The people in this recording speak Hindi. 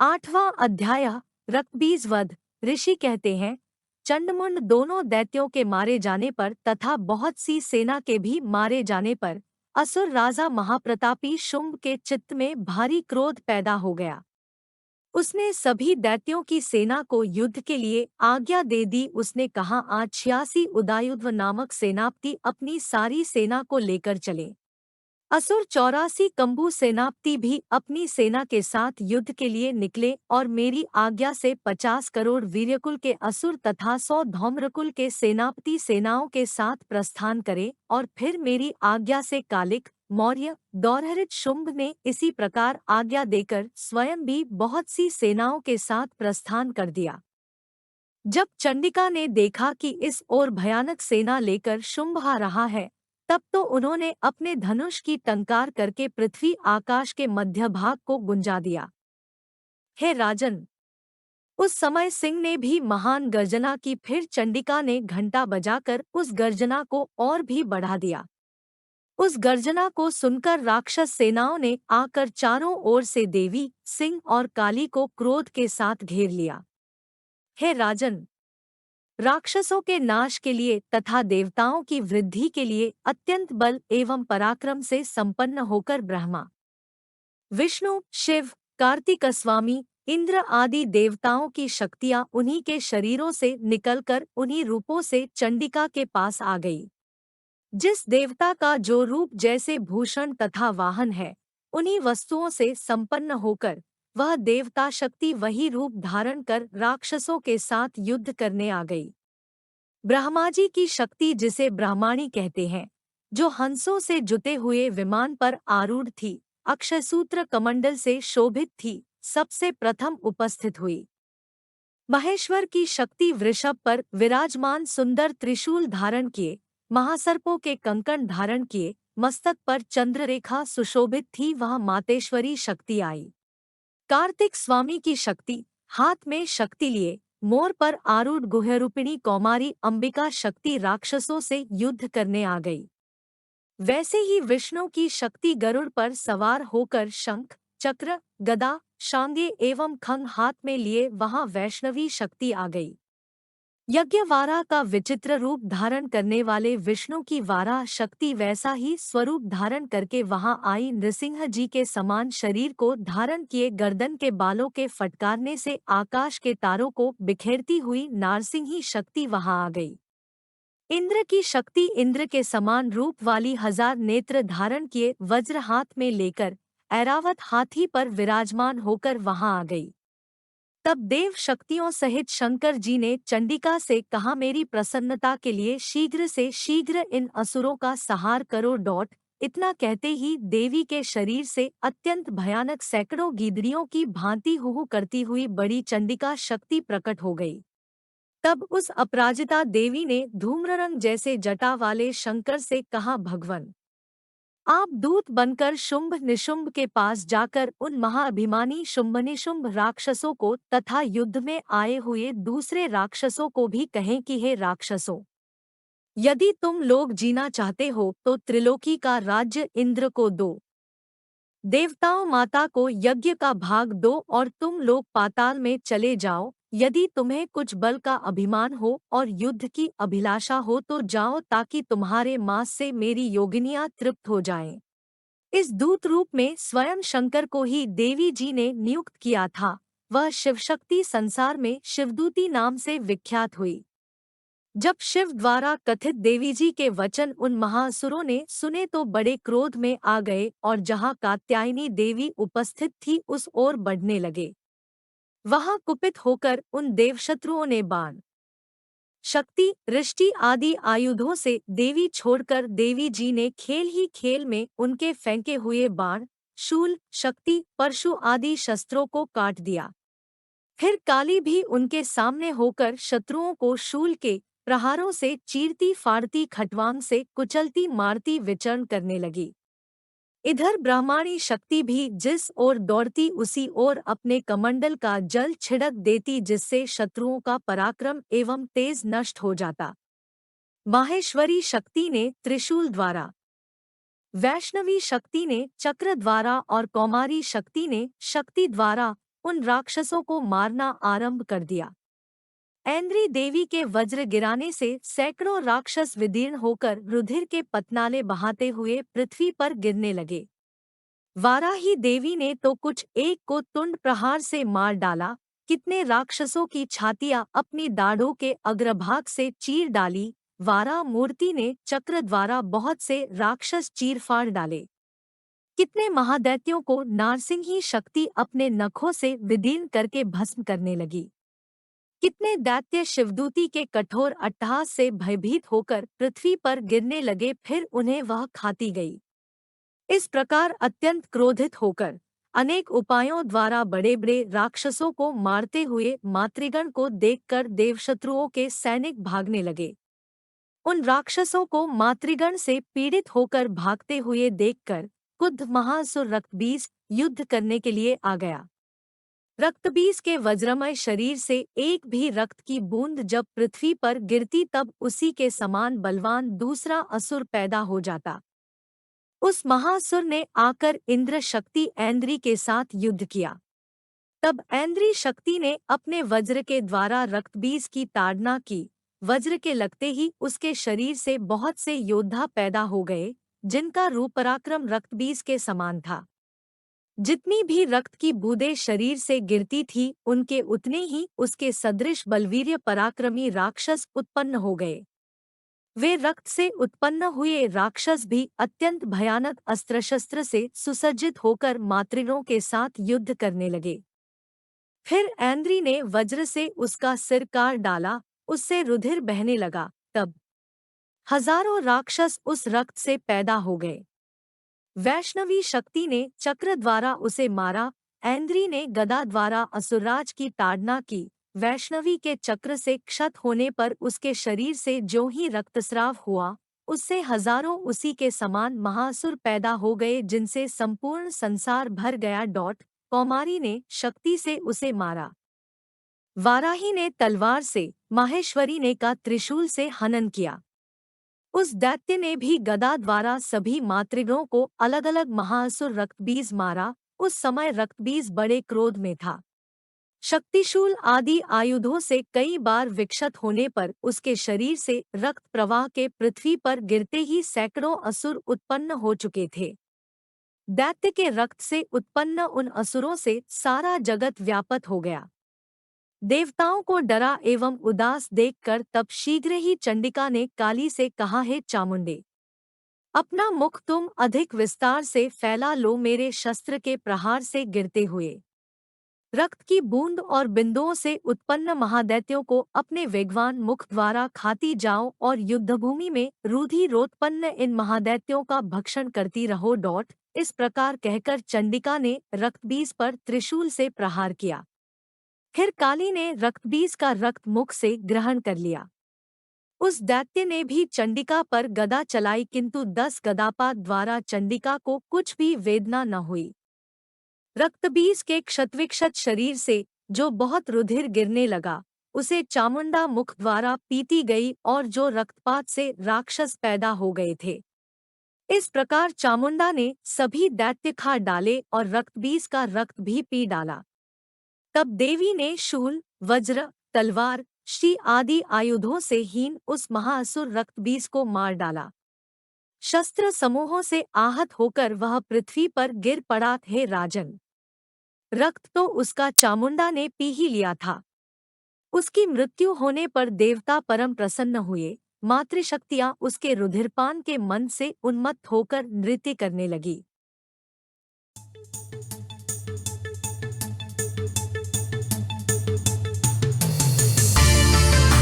8वां अध्याय। रक्तबीज वध। ऋषि कहते हैं, चंडमुंड दोनों दैत्यों के मारे जाने पर तथा बहुत सी सेना के भी मारे जाने पर असुर राजा महाप्रतापी शुंभ के चित्त में भारी क्रोध पैदा हो गया। उसने सभी दैत्यों की सेना को युद्ध के लिए आज्ञा दे दी। उसने कहा, आज 86 उदायुध्व नामक सेनापति अपनी सारी सेना को लेकर चले। असुर 84 कंबू सेनापति भी अपनी सेना के साथ युद्ध के लिए निकले और मेरी आज्ञा से 50 करोड़ वीर्यकुल के असुर तथा 100 धौम्रकुल के सेनापति सेनाओं के साथ प्रस्थान करे। और फिर मेरी आज्ञा से कालिक, मौर्य, दौरहरित शुंभ ने इसी प्रकार आज्ञा देकर स्वयं भी बहुत सी सेनाओं के साथ प्रस्थान कर दिया। जब चंडिका ने देखा कि इस ओर भयानक सेना लेकर शुंभ आ रहा है, तब तो उन्होंने अपने धनुष की टंकार करके पृथ्वी आकाश के मध्य भाग को गुंजा दिया। हे राजन, उस समय सिंह ने भी महान गर्जना की। फिर चंडिका ने घंटा बजाकर उस गर्जना को और भी बढ़ा दिया। उस गर्जना को सुनकर राक्षस सेनाओं ने आकर चारों ओर से देवी, सिंह और काली को क्रोध के साथ घेर लिया। हे राजन, राक्षसों के नाश के लिए तथा देवताओं की वृद्धि के लिए अत्यंत बल एवं पराक्रम से संपन्न होकर ब्रह्मा, विष्णु, शिव, कार्तिकस्वामी, इंद्र आदि देवताओं की शक्तियां उन्हीं के शरीरों से निकलकर उन्हीं रूपों से चंडिका के पास आ गई। जिस देवता का जो रूप जैसे भूषण तथा वाहन है, उन्हीं वस्तुओं से संपन्न होकर वह देवता शक्ति वही रूप धारण कर राक्षसों के साथ युद्ध करने आ गई। ब्रह्मा जी की शक्ति, जिसे ब्राह्मणी कहते हैं, जो हंसों से जुते हुए विमान पर आरूढ़ थी, अक्षयसूत्र कमंडल से शोभित थी, सबसे प्रथम उपस्थित हुई। महेश्वर की शक्ति वृषभ पर विराजमान सुंदर त्रिशूल धारण किए, महासर्पों के कंकण धारण किए, मस्तक पर चंद्ररेखा सुशोभित थी, वह मातेश्वरी शक्ति आई। कार्तिक स्वामी की शक्ति, हाथ में शक्ति लिए मोर पर आरूढ़ गुह्यरूपिणी कौमारी अंबिका शक्ति राक्षसों से युद्ध करने आ गई। वैसे ही विष्णु की शक्ति गरुड़ पर सवार होकर शंख, चक्र, गदा, शांगे एवं खंग हाथ में लिए वहां वैष्णवी शक्ति आ गई। यज्ञवारा का विचित्र रूप धारण करने वाले विष्णु की वाराह शक्ति वैसा ही स्वरूप धारण करके वहां आई। नृसिंह जी के समान शरीर को धारण किए, गर्दन के बालों के फटकारने से आकाश के तारों को बिखेरती हुई नारसिंही शक्ति वहां आ गई। इंद्र की शक्ति, इंद्र के समान रूप वाली 1000 नेत्र धारण किए वज्र हाथ में लेकर ऐरावत हाथी पर विराजमान होकर वहां आ गई। तब देव शक्तियों सहित शंकर जी ने चंडिका से कहा, मेरी प्रसन्नता के लिए शीघ्र से शीघ्र इन असुरों का संहार करो। इतना कहते ही देवी के शरीर से अत्यंत भयानक सैकड़ों गीदड़ियों की भांति हुहू करती हुई बड़ी चंडिका शक्ति प्रकट हो गई। तब उस अपराजिता देवी ने धूम्ररंग जैसे जटा वाले शंकर से कहा, भगवन, आप दूत बनकर शुंभ निशुंभ के पास जाकर उन महाअभिमानी शुंभ निशुंभ राक्षसों को तथा युद्ध में आए हुए दूसरे राक्षसों को भी कहें कि हे राक्षसों, यदि तुम लोग जीना चाहते हो तो त्रिलोकी का राज्य इंद्र को दो, देवताओं माता को यज्ञ का भाग दो और तुम लोग पाताल में चले जाओ। यदि तुम्हें कुछ बल का अभिमान हो और युद्ध की अभिलाषा हो तो जाओ, ताकि तुम्हारे मांस से मेरी योगिनियां तृप्त हो जाएं। इस दूत रूप में स्वयं शंकर को ही देवी जी ने नियुक्त किया था। वह शिवशक्ति संसार में शिवदूती नाम से विख्यात हुई। जब शिव द्वारा कथित देवी जी के वचन उन महासुरों ने सुने तो बड़े क्रोध में आ गए और जहाँ कात्यायनी देवी उपस्थित थी उस ओर बढ़ने लगे। वहां कुपित होकर उन देवशत्रुओं ने बाण, शक्ति, रिष्टि आदि आयुधों से देवी छोड़कर देवी जी ने खेल ही खेल में उनके फेंके हुए बाण, शूल, शक्ति, परशु आदि शस्त्रों को काट दिया। फिर काली भी उनके सामने होकर शत्रुओं को शूल के प्रहारों से चीरती फाड़ती, खटवांग से कुचलती मारती विचरण करने लगी। इधर ब्राह्मणी शक्ति भी जिस ओर दौड़ती उसी ओर अपने कमंडल का जल छिड़क देती, जिससे शत्रुओं का पराक्रम एवं तेज नष्ट हो जाता। माहेश्वरी शक्ति ने त्रिशूल द्वारा, वैष्णवी शक्ति ने चक्र द्वारा और कौमारी शक्ति ने शक्ति द्वारा उन राक्षसों को मारना आरंभ कर दिया। ऐन्द्री देवी के वज्र गिराने से सैकड़ों राक्षस विदीर्ण होकर रुधिर के पतनाले बहाते हुए पृथ्वी पर गिरने लगे। वाराही देवी ने तो कुछ एक को तुंड प्रहार से मार डाला, कितने राक्षसों की छातियां अपनी दाढ़ों के अग्रभाग से चीर डाली। वारा मूर्ति ने चक्र द्वारा बहुत से राक्षस चीर फाड़ डाले। कितने महादैत्यों को नारसिंही शक्ति अपने नखों से विदीर्ण करके भस्म करने लगी। कितने दैत्य शिवदूती के कठोर अट्टहास से भयभीत होकर पृथ्वी पर गिरने लगे, फिर उन्हें वह खाती गई। इस प्रकार अत्यंत क्रोधित होकर अनेक उपायों द्वारा बड़े बड़े राक्षसों को मारते हुए मातृगण को देखकर देवशत्रुओं के सैनिक भागने लगे। उन राक्षसों को मातृगण से पीड़ित होकर भागते हुए देखकर क्रुद्ध महासुर रक्तबीज युद्ध करने के लिए आ गया। रक्तबीज के वज्रमय शरीर से एक भी रक्त की बूंद जब पृथ्वी पर गिरती तब उसी के समान बलवान दूसरा असुर पैदा हो जाता। उस महासुर ने आकर इंद्र शक्ति ऐन्द्री के साथ युद्ध किया। तब ऐन्द्री शक्ति ने अपने वज्र के द्वारा रक्तबीज की ताड़ना की। वज्र के लगते ही उसके शरीर से बहुत से योद्धा पैदा हो गए, जिनका रूप पराक्रम रक्तबीज के समान था। जितनी भी रक्त की बूंदें शरीर से गिरती थी, उनके उतने ही उसके सदृश बलवीर्य पराक्रमी राक्षस उत्पन्न हो गए। वे रक्त से उत्पन्न हुए राक्षस भी अत्यंत भयानक अस्त्र शस्त्र से सुसज्जित होकर मातृगणों के साथ युद्ध करने लगे। फिर ऐन्द्री ने वज्र से उसका सिर काट डाला, उससे रुधिर बहने लगा। तब हजारों राक्षस उस रक्त से पैदा हो गए। वैष्णवी शक्ति ने चक्र द्वारा उसे मारा। ऐन्द्री ने गदा द्वारा असुरराज की ताड़ना की। वैष्णवी के चक्र से क्षत होने पर उसके शरीर से जो ही रक्तस्राव हुआ, उससे हजारों उसी के समान महासुर पैदा हो गए, जिनसे संपूर्ण संसार भर गया। कौमारी ने शक्ति से उसे मारा। वाराही ने तलवार से, माहेश्वरी ने का त्रिशूल से हनन किया। उस दैत्य ने भी गदा द्वारा सभी मातृगणों को अलग अलग महासुर रक्तबीज मारा। उस समय रक्तबीज बड़े क्रोध में था। शक्तिशूल आदि आयुधों से कई बार विक्षत होने पर उसके शरीर से रक्त प्रवाह के पृथ्वी पर गिरते ही सैकड़ों असुर उत्पन्न हो चुके थे। दैत्य के रक्त से उत्पन्न उन असुरों से सारा जगत व्यापत हो गया। देवताओं को डरा एवं उदास देखकर तब शीघ्र ही चंडिका ने काली से कहा, हे चामुंडे, अपना मुख तुम अधिक विस्तार से फैला लो, मेरे शस्त्र के प्रहार से गिरते हुए रक्त की बूंद और बिंदुओं से उत्पन्न महादैत्यों को अपने वेगवान मुख द्वारा खाती जाओ और युद्धभूमि में रुधिरोत्पन्न इन महादैत्यों का भक्षण करती रहो। इस प्रकार कहकर चंडिका ने रक्तबीज पर त्रिशूल से प्रहार किया। फिर काली ने रक्तबीज का रक्त मुख से ग्रहण कर लिया। उस दैत्य ने भी चंडिका पर गदा चलाई, किंतु 10 गदापात द्वारा चंडिका को कुछ भी वेदना न हुई। रक्तबीज के क्षतविक्षत शरीर से जो बहुत रुधिर गिरने लगा, उसे चामुंडा मुख द्वारा पीती गई और जो रक्तपात से राक्षस पैदा हो गए थे। इस प्रकार चामुंडा ने सभी दैत्य खा डाले और रक्तबीज का रक्त भी पी डाला। तब देवी ने शूल, वज्र, तलवार, शी आदि आयुधों से हीन उस महाअसुर रक्तबीज को मार डाला। शस्त्र समूहों से आहत होकर वह पृथ्वी पर गिर पड़ा। हे राजन, रक्त तो उसका चामुंडा ने पी ही लिया था। उसकी मृत्यु होने पर देवता परम प्रसन्न हुए। मातृशक्तियां उसके रुधिरपान के मन से उन्मत्त होकर नृत्य करने लगी।